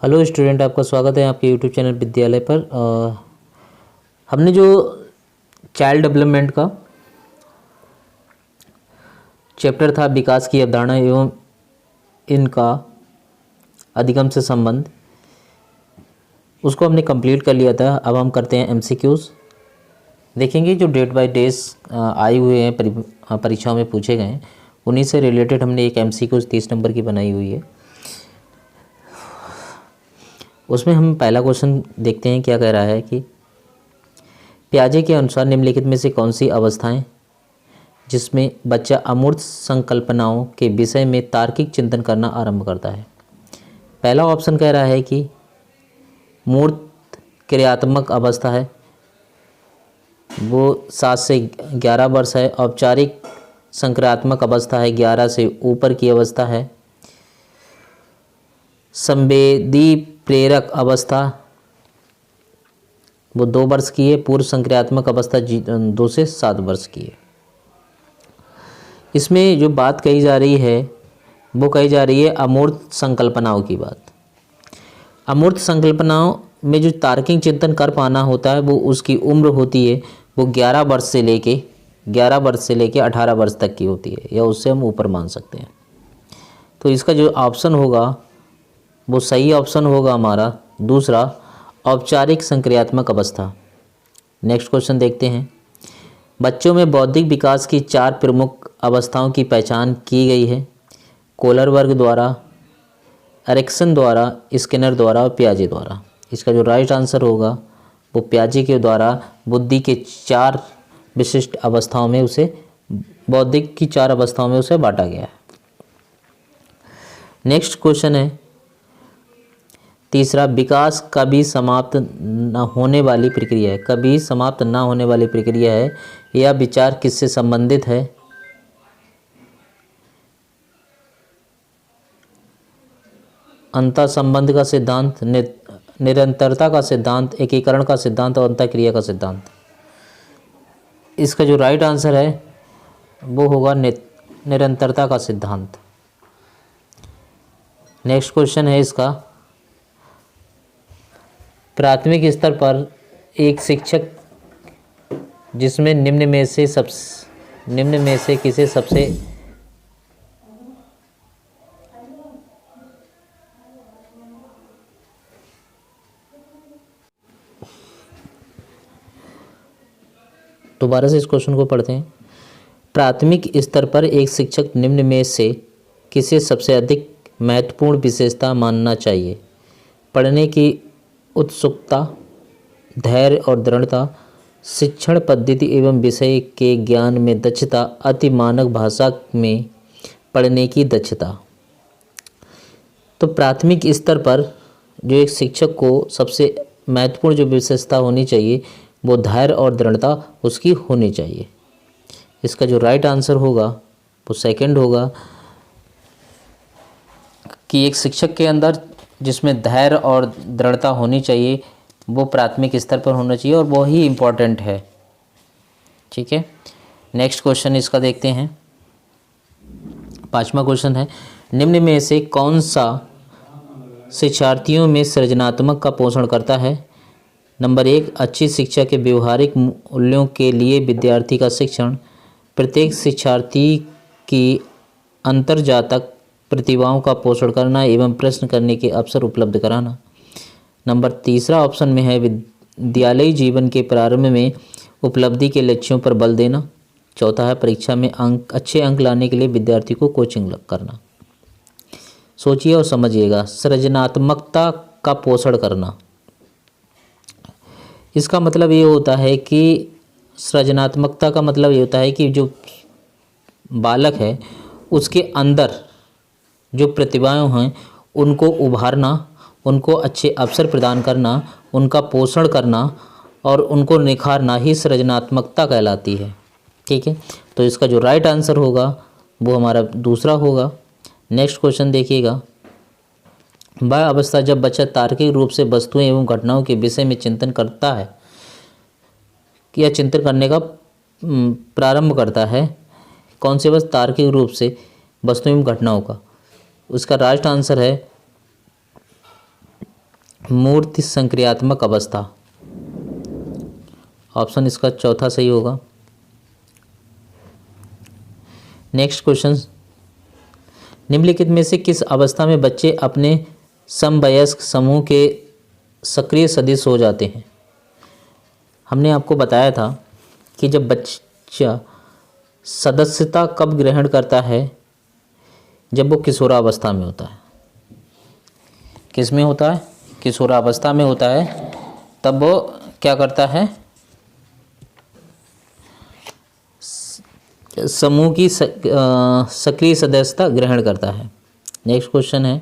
Hello student, आपका स्वागत है आपके यूट्यूब चैनल विद्यालय पर। हमने जो चाइल्ड डेवलपमेंट का चैप्टर था विकास की अवधारणा एवं इनका अधिगम से संबंध, उसको हमने कंप्लीट कर लिया था। अब हम करते हैं एमसीक्यूज़। देखेंगे जो डेट बाय डेज आए हुए हैं परीक्षाओं में पूछे गए हैं, उन्हीं से रिलेटेड हमने एक एमसीक्यूज़ 30 नंबर की बनाई हुई है। उसमें हम पहला क्वेश्चन देखते हैं, क्या कह रहा है कि पियाजे के अनुसार निम्नलिखित में से कौन सी अवस्थाएं जिसमें बच्चा अमूर्त संकल्पनाओं के विषय में तार्किक चिंतन करना आरंभ करता है। पहला ऑप्शन कह रहा है कि मूर्त क्रियात्मक अवस्था है, वो 7 से 11 वर्ष है। औपचारिक संक्रियात्मक अवस्था है, 11 से ऊपर की अवस्था है। संवेदी प्रेरक अवस्था वो 2 वर्ष की है। पूर्व संक्रियात्मक अवस्था 2 से 7 वर्ष की है। इसमें जो बात कही जा रही है वो कही जा रही है अमूर्त संकल्पनाओं की बात। अमूर्त संकल्पनाओं में जो तार्किक चिंतन कर पाना होता है वो उसकी उम्र होती है, वो 11 वर्ष से लेके 18 वर्ष तक की होती है, या उससे हम ऊपर मान सकते हैं। तो इसका जो ऑप्शन होगा वो सही ऑप्शन होगा हमारा दूसरा, औपचारिक संक्रियात्मक अवस्था। नेक्स्ट क्वेश्चन देखते हैं। बच्चों में बौद्धिक विकास की 4 प्रमुख अवस्थाओं की पहचान की गई है, कोलर वर्ग द्वारा, एरिक्सन द्वारा, स्किनर द्वारा और पियाजे द्वारा। इसका जो राइट आंसर होगा वो पियाजे के द्वारा बुद्धि के 4 विशिष्ट अवस्थाओं में उसे बौद्धिक की 4 अवस्थाओं में उसे बांटा गया है। नेक्स्ट क्वेश्चन है तीसरा, विकास कभी समाप्त न होने वाली प्रक्रिया है। कभी समाप्त ना होने वाली प्रक्रिया है, यह विचार किससे संबंधित है? अंतः संबंध का सिद्धांत, निरंतरता का सिद्धांत, एकीकरण का सिद्धांत और अंतःक्रिया का सिद्धांत। इसका जो राइट आंसर है वो होगा निरंतरता का सिद्धांत। नेक्स्ट क्वेश्चन है इसका, प्राथमिक स्तर पर एक शिक्षक जिसमें निम्न में से किसे सबसे दोबारा से इस क्वेश्चन को पढ़ते हैं। प्राथमिक स्तर पर एक शिक्षक निम्न में से किसे सबसे अधिक महत्वपूर्ण विशेषता मानना चाहिए? पढ़ने की उत्सुकता, धैर्य और दृढ़ता, शिक्षण पद्धति एवं विषय के ज्ञान में दक्षता, अति मानक भाषा में पढ़ने की दक्षता। तो प्राथमिक स्तर पर जो एक शिक्षक को सबसे महत्वपूर्ण जो विशेषता होनी चाहिए वो धैर्य और दृढ़ता उसकी होनी चाहिए। इसका जो राइट आंसर होगा वो सेकंड होगा कि एक शिक्षक के अंदर जिसमें धैर्य और दृढ़ता होनी चाहिए वो प्राथमिक स्तर पर होना चाहिए और वो ही इम्पोर्टेंट है। ठीक है, नेक्स्ट क्वेश्चन इसका देखते हैं। 5वां क्वेश्चन है, निम्न में से कौन सा शिक्षार्थियों में सृजनात्मक का पोषण करता है? नंबर 1, अच्छी शिक्षा के व्यवहारिक मूल्यों के लिए विद्यार्थी का शिक्षण, प्रत्येक शिक्षार्थी की अंतर्जातक प्रतिभाओं का पोषण करना एवं प्रश्न करने के अवसर उपलब्ध कराना। नंबर 3 ऑप्शन में है विद्यालयी जीवन के प्रारंभ में उपलब्धि के लक्ष्यों पर बल देना। 4 है परीक्षा में अच्छे अंक लाने के लिए विद्यार्थी को कोचिंग करना। सोचिए और समझिएगा, सृजनात्मकता का पोषण करना, इसका मतलब ये होता है कि सृजनात्मकता का मतलब ये होता है कि जो बालक है उसके अंदर जो प्रतिभाएं हैं उनको उभारना, उनको अच्छे अवसर प्रदान करना, उनका पोषण करना और उनको निखारना ही सृजनात्मकता कहलाती है। ठीक है, तो इसका जो राइट आंसर होगा वो हमारा दूसरा होगा। नेक्स्ट क्वेश्चन देखिएगा, वह अवस्था जब बच्चा तार्किक रूप से वस्तुएं एवं घटनाओं के विषय में चिंतन करता है या चिंतन करने का प्रारंभ करता है। कौन सी अवस्था? तार्किक रूप से वस्तुएं एवं घटनाओं का। उसका राइट आंसर है मूर्ति संक्रियात्मक अवस्था, ऑप्शन इसका चौथा सही होगा। नेक्स्ट क्वेश्चन, निम्नलिखित में से किस अवस्था में बच्चे अपने समवयस्क समूह के सक्रिय सदस्य हो जाते हैं? हमने आपको बताया था कि जब बच्चा सदस्यता कब ग्रहण करता है, जब वो किशोरावस्था में होता है। किस में होता है? किशोरावस्था में होता है। तब वो क्या करता है? समूह की सक्रिय सदस्यता ग्रहण करता है। नेक्स्ट क्वेश्चन है,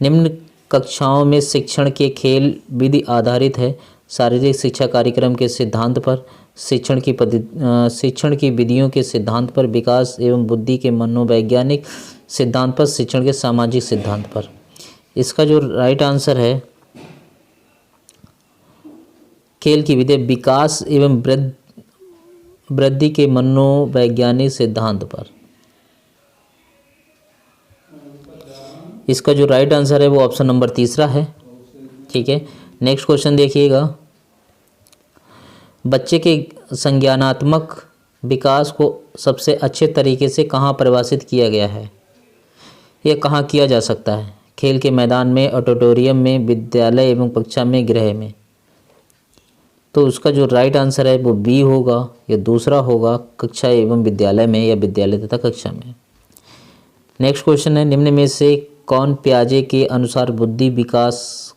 निम्न कक्षाओं में शिक्षण के खेल विधि आधारित है। शारीरिक शिक्षा कार्यक्रम के सिद्धांत पर, शिक्षण की विधियों के सिद्धांत पर, विकास एवं बुद्धि के मनोवैज्ञानिक सिद्धांत पर, शिक्षण के सामाजिक सिद्धांत पर। इसका जो राइट आंसर है, खेल की विधि विकास एवं वृद्धि के मनोवैज्ञानिक सिद्धांत पर। इसका जो राइट आंसर है वो ऑप्शन नंबर तीसरा है। ठीक है, नेक्स्ट क्वेश्चन देखिएगा, बच्चे के संज्ञानात्मक विकास को सबसे अच्छे तरीके से कहाँ परिभाषित किया गया है? यह कहाँ किया जा सकता है? खेल के मैदान में, ऑडिटोरियम में, विद्यालय एवं कक्षा में, गृह में। तो उसका जो राइट आंसर है वो बी होगा, या दूसरा होगा, कक्षा एवं विद्यालय में, या विद्यालय तथा कक्षा में। नेक्स्ट क्वेश्चन है, निम्न में से कौन पियाजे के अनुसार बुद्धि विकास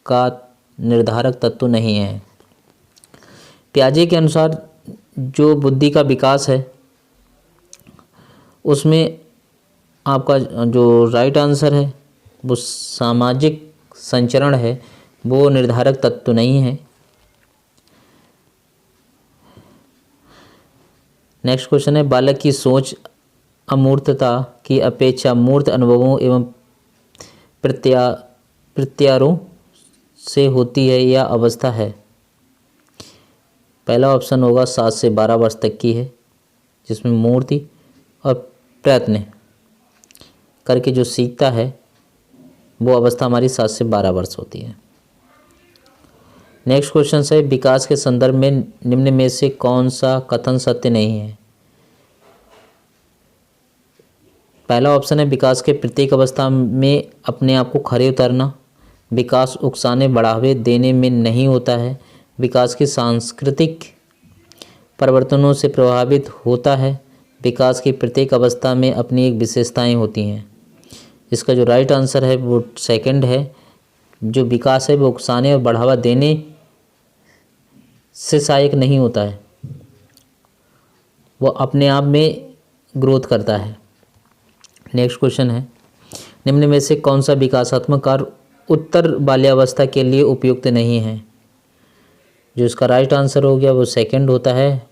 का निर्धारक तत्व नहीं है? पियाजे के अनुसार जो बुद्धि का विकास है उसमें आपका जो राइट आंसर है वो सामाजिक संचरण है, वो निर्धारक तत्व नहीं है। नेक्स्ट क्वेश्चन है, बालक की सोच अमूर्तता की अपेक्षा मूर्त अनुभवों एवं प्रत्यारों से होती है या अवस्था है? पहला ऑप्शन होगा 7 से 12 वर्ष तक की है, जिसमें मूर्ति और प्रयत्न करके जो सीखता है वो अवस्था हमारी 7 से 12 वर्ष होती है। नेक्स्ट क्वेश्चन है, विकास के संदर्भ में निम्न में से कौन सा कथन सत्य नहीं है? पहला ऑप्शन है, विकास के प्रत्येक अवस्था में अपने आप को खड़े उतरना। विकास उकसाने बढ़ावे देने में नहीं होता है। विकास के सांस्कृतिक परिवर्तनों से प्रभावित होता है। विकास की प्रत्येक अवस्था में अपनी एक विशेषताएं होती हैं। इसका जो राइट आंसर है वो सेकंड है। जो विकास है वो उकसाने और बढ़ावा देने से सहायक नहीं होता है, वो अपने आप में ग्रोथ करता है। नेक्स्ट क्वेश्चन है, निम्न में से कौन सा विकासात्मक कार्य उत्तर बाल्यावस्था के लिए उपयुक्त नहीं है? जो इसका राइट आंसर हो गया वो सेकंड होता है,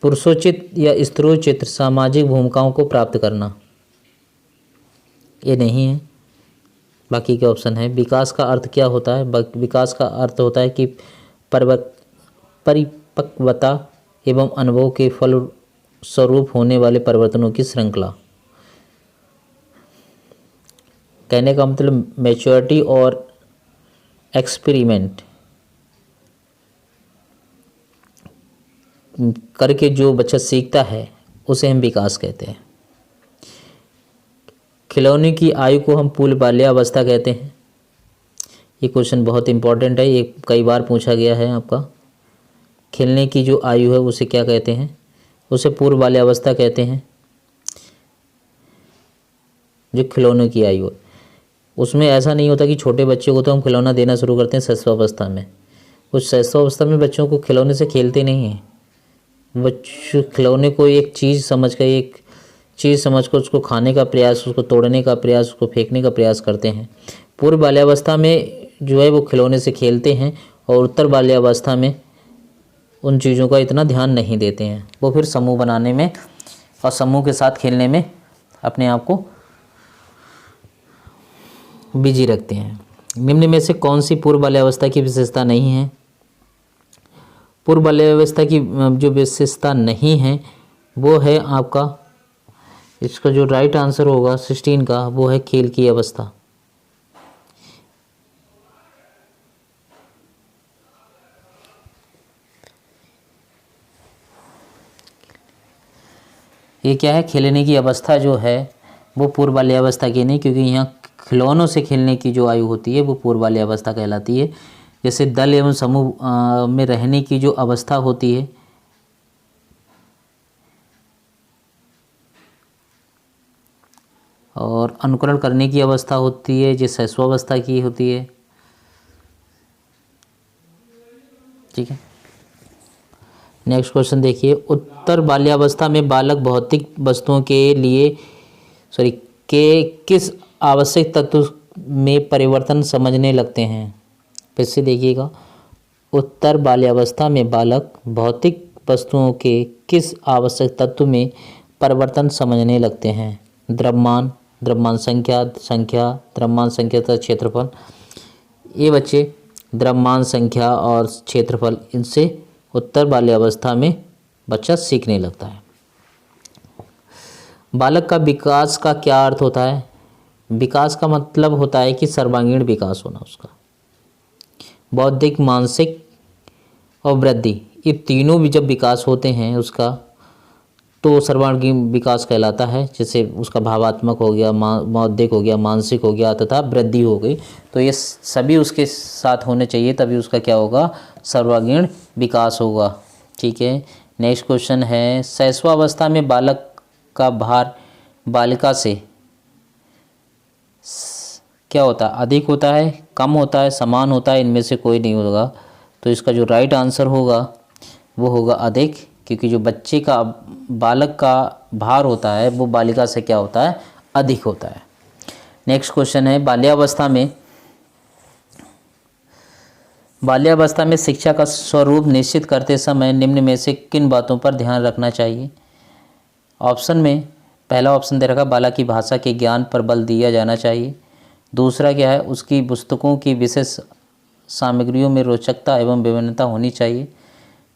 पुरुषोचित या स्त्रोचित सामाजिक भूमिकाओं को प्राप्त करना। ये नहीं है। बाकी के ऑप्शन है। विकास का अर्थ क्या होता है? विकास का अर्थ होता है कि परिपक्वता एवं अनुभव के फल स्वरूप होने वाले परिवर्तनों की श्रृंखला। कहने का मतलब मैच्योरिटी और एक्सपेरिमेंट करके जो बच्चा सीखता है उसे हम विकास कहते हैं। खिलौने की आयु को हम पूर्ण बाल्यावस्था कहते हैं। ये क्वेश्चन बहुत इंपॉर्टेंट है, ये कई बार पूछा गया है आपका। खेलने की जो आयु है उसे क्या कहते हैं? उसे पूर्व बाल्यावस्था कहते हैं। जो खिलौने की आयु है उसमें ऐसा नहीं होता कि छोटे बच्चे को तो हम खिलौना देना शुरू करते हैं शैशवावस्था में। उस शैशवावस्था में बच्चों को खिलौने से खेलते नहीं हैं। बच्चे खिलौने को एक चीज़ समझ कर उसको खाने का प्रयास, उसको तोड़ने का प्रयास, उसको फेंकने का प्रयास करते हैं। पूर्व बाल्यावस्था में जो है वो खिलौने से खेलते हैं और उत्तर बाल्यावस्था में उन चीज़ों का इतना ध्यान नहीं देते हैं। वो फिर समूह बनाने में और समूह के साथ खेलने में अपने आप को बिजी रखते हैं। निम्न में से कौन सी पूर्व बाल्यावस्था की विशेषता नहीं है? पूर्व बाल्यावस्था की जो विशेषता नहीं है वो है आपका, इसका जो राइट आंसर होगा 16 का, वो है खेल की अवस्था। ये क्या है, खेलने की अवस्था जो है वो पूर्व बाल्यावस्था की नहीं, क्योंकि यहाँ खिलौनों से खेलने की जो आयु होती है वो पूर्व बाल्यावस्था कहलाती है। जैसे दल एवं समूह में रहने की जो अवस्था होती है, और अनुकरण करने की अवस्था होती है, जो शैशवावस्था की होती है। ठीक है, नेक्स्ट क्वेश्चन देखिए। उत्तर बाल्यावस्था में बालक भौतिक वस्तुओं के किस आवश्यक तत्व में परिवर्तन समझने लगते हैं। फिर से देखिएगा, उत्तर बाल्यावस्था में बालक भौतिक वस्तुओं के किस आवश्यक तत्व में परिवर्तन समझने लगते हैं। द्रव्यमान, द्रव्यमान संख्या, द्रव्यमान संख्या तथा क्षेत्रफल। ये बच्चे द्रव्यमान संख्या और क्षेत्रफल, इनसे उत्तर बाल्यावस्था में बच्चा सीखने लगता है। बालक का विकास का क्या अर्थ होता है। विकास का मतलब होता है कि सर्वांगीण विकास होना उसका, बौद्धिक, मानसिक और वृद्धि, ये तीनों भी जब विकास होते हैं उसका, तो सर्वांगीण विकास कहलाता है। जैसे उसका भावात्मक हो गया, बौद्धिक हो गया, मानसिक हो गया तथा वृद्धि हो गई, तो ये सभी उसके साथ होने चाहिए, तभी उसका क्या होगा, सर्वांगीण विकास होगा। ठीक है, नेक्स्ट क्वेश्चन है, शैशवावस्था में बालक का भार बालिका से क्या होता है, अधिक होता है, कम होता है, समान होता है, इनमें से कोई नहीं होगा। तो इसका जो राइट आंसर होगा वो होगा अधिक, क्योंकि जो बच्चे का, बालक का भार होता है वो बालिका से क्या होता है, अधिक होता है। नेक्स्ट क्वेश्चन है, बाल्यावस्था में शिक्षा का स्वरूप निश्चित करते समय निम्न में से किन बातों पर ध्यान रखना चाहिए। ऑप्शन में पहला ऑप्शन दे रखा, बालक की भाषा के ज्ञान पर बल दिया जाना चाहिए। दूसरा क्या है, उसकी पुस्तकों की विशेष सामग्रियों में रोचकता एवं विभिन्नता होनी चाहिए।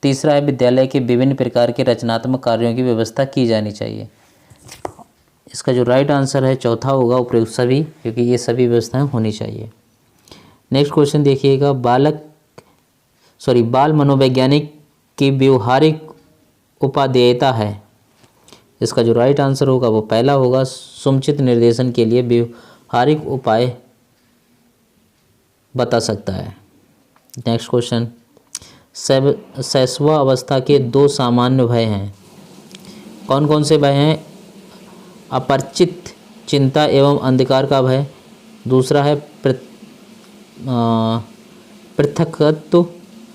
तीसरा है, विद्यालय के विभिन्न प्रकार के रचनात्मक कार्यों की व्यवस्था की जानी चाहिए। इसका जो राइट आंसर है चौथा होगा, उपयुक्त सभी, क्योंकि ये सभी व्यवस्थाएं होनी चाहिए। नेक्स्ट क्वेश्चन देखिएगा, बाल मनोवैज्ञानिक की व्यवहारिक उपादेयता है। इसका जो राइट आंसर होगा वो पहला होगा, समुचित निर्देशन के लिए व्यवहारिक उपाय बता सकता है। नेक्स्ट क्वेश्चन, शैशव अवस्था के दो सामान्य भय हैं। कौन कौन से भय हैं। अपरिचित, चिंता एवं अंधकार का भय। दूसरा है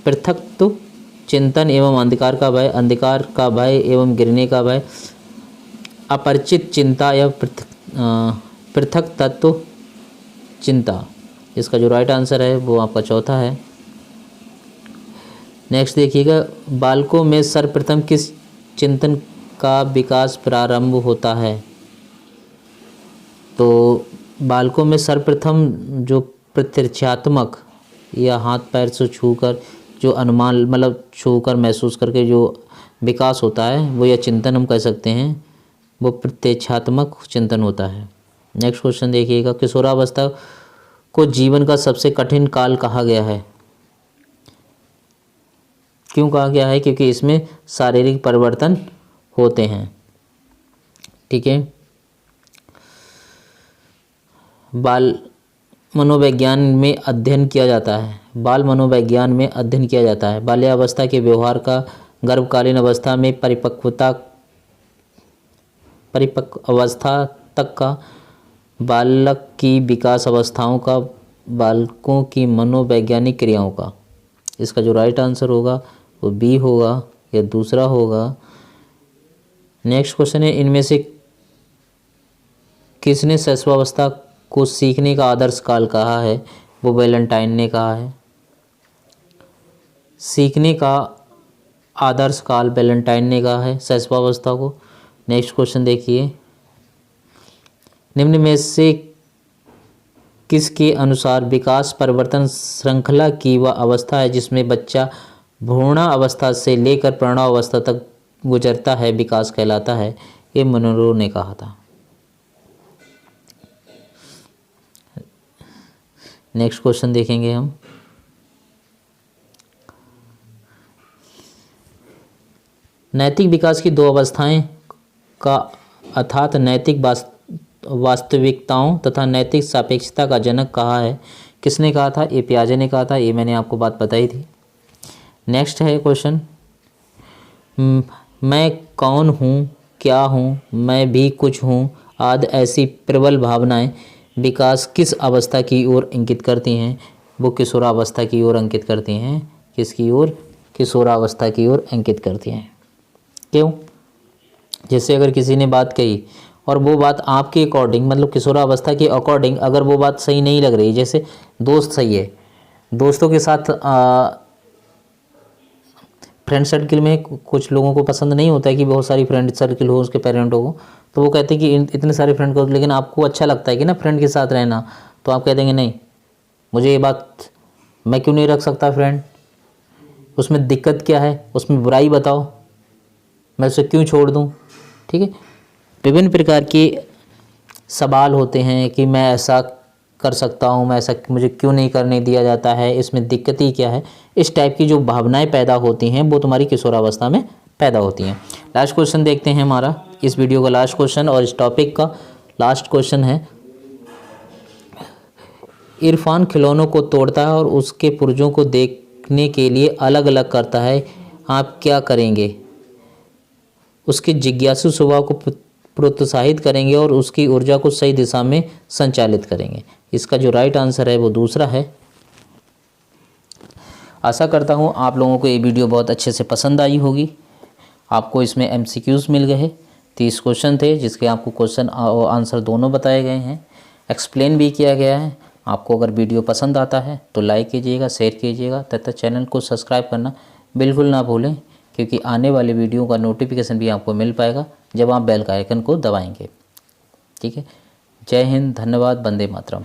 पृथकत्व, चिंतन एवं अंधकार का भय, अंधकार का भय एवं गिरने का भय। अपरिचित, चिंता या पृथक तत्व, चिंता। इसका जो राइट आंसर है वो आपका चौथा है। नेक्स्ट देखिएगा, बालकों में सर्वप्रथम किस चिंतन का विकास प्रारंभ होता है। तो बालकों में सर्वप्रथम जो प्रत्यक्षात्मक या हाथ पैर से छूकर जो अनुमान, मतलब छूकर महसूस करके जो विकास होता है वो, या चिंतन हम कह सकते हैं, वो प्रत्यक्षात्मक चिंतन होता है। नेक्स्ट क्वेश्चन देखिएगा, किशोरावस्था को जीवन का सबसे कठिन काल कहा गया है। क्यों कहा गया है, क्योंकि इसमें शारीरिक परिवर्तन होते हैं। ठीक है, बाल मनोविज्ञान में अध्ययन किया जाता है। बाल मनोविज्ञान में अध्ययन किया जाता है बाल्यावस्था के व्यवहार का, गर्भकालीन अवस्था में परिपक्व अवस्था तक का, बालक की विकास अवस्थाओं का, बालकों की मनोवैज्ञानिक क्रियाओं का। इसका जो राइट आंसर होगा वो बी होगा या दूसरा होगा। नेक्स्ट क्वेश्चन है, इनमें से किसने शैशवावस्था को सीखने का आदर्श काल कहा है। वो वैलेंटाइन ने कहा है। सीखने का आदर्श काल वैलेंटाइन ने कहा है शैशवावस्था को। नेक्स्ट क्वेश्चन देखिए, निम्न में से किसके अनुसार विकास परिवर्तन श्रृंखला की वह अवस्था है जिसमें बच्चा भ्रूणावस्था से लेकर प्रौढ़ावस्था तक गुजरता है, विकास कहलाता है। ये मनरो ने कहा था। नेक्स्ट क्वेश्चन देखेंगे हम, नैतिक विकास की दो अवस्थाएं का अर्थात नैतिक वास्तविकताओं तथा नैतिक सापेक्षता का जनक कहा है? किसने कहा था? ये पियाजे ने कहा था। ये मैंने आपको बात बताई थी। नेक्स्ट है क्वेश्चन, मैं कौन हूँ, क्या हूँ, मैं भी कुछ हूँ आदि ऐसी प्रबल भावनाएं विकास किस अवस्था की ओर इंगित करती हैं? वो किशोरावस्था की ओर इंगित करती हैं। किसकी ओर? किशोरावस्था की ओर इंगित करती हैं। क्यों? जैसे अगर किसी ने बात कही और वो बात आपके अकॉर्डिंग, मतलब किशोरावस्था के अकॉर्डिंग अगर वो बात सही नहीं लग रही, जैसे दोस्त सही है, दोस्तों के साथ फ्रेंड सर्किल में कुछ लोगों को पसंद नहीं होता है कि बहुत सारी फ्रेंड सर्किल हो उसके पेरेंटों को, तो वो कहते हैं कि इतने सारे फ्रेंड को, लेकिन आपको अच्छा लगता है कि ना फ्रेंड के साथ रहना, तो आप कह देंगे नहीं, मुझे ये बात, मैं क्यों नहीं रख सकता फ्रेंड, उसमें दिक्कत क्या है, उसमें बुराई बताओ, मैं उसे क्यों छोड़ दूँ। ठीक है, विभिन्न प्रकार के सवाल होते हैं कि मैं ऐसा कर सकता हूँ, मैं ऐसा मुझे क्यों नहीं करने दिया जाता है, इसमें दिक्कत ही क्या है। इस टाइप की जो भावनाएं पैदा होती हैं वो तुम्हारी किशोरावस्था में पैदा होती हैं। लास्ट क्वेश्चन देखते हैं, हमारा इस वीडियो का लास्ट क्वेश्चन और इस टॉपिक का लास्ट क्वेश्चन है, इरफान खिलौनों को तोड़ता है और उसके पुर्जों को देखने के लिए अलग अलग करता है, आप क्या करेंगे? उसके जिज्ञासु स्वभाव को प्रोत्साहित करेंगे और उसकी ऊर्जा को सही दिशा में संचालित करेंगे। इसका जो राइट आंसर है वो दूसरा है। आशा करता हूँ आप लोगों को ये वीडियो बहुत अच्छे से पसंद आई होगी। आपको इसमें MCQs मिल गए, 30 क्वेश्चन थे जिसके आपको क्वेश्चन और आंसर दोनों बताए गए हैं, एक्सप्लेन भी किया गया है। आपको अगर वीडियो पसंद आता है तो लाइक कीजिएगा, शेयर कीजिएगा तथा चैनल को सब्सक्राइब करना बिल्कुल ना भूलें, क्योंकि आने वाले वीडियो का नोटिफिकेशन भी आपको मिल पाएगा जब आप बेल का आइकन को दबाएंगे। ठीक है, जय हिंद, धन्यवाद, वंदे मातरम।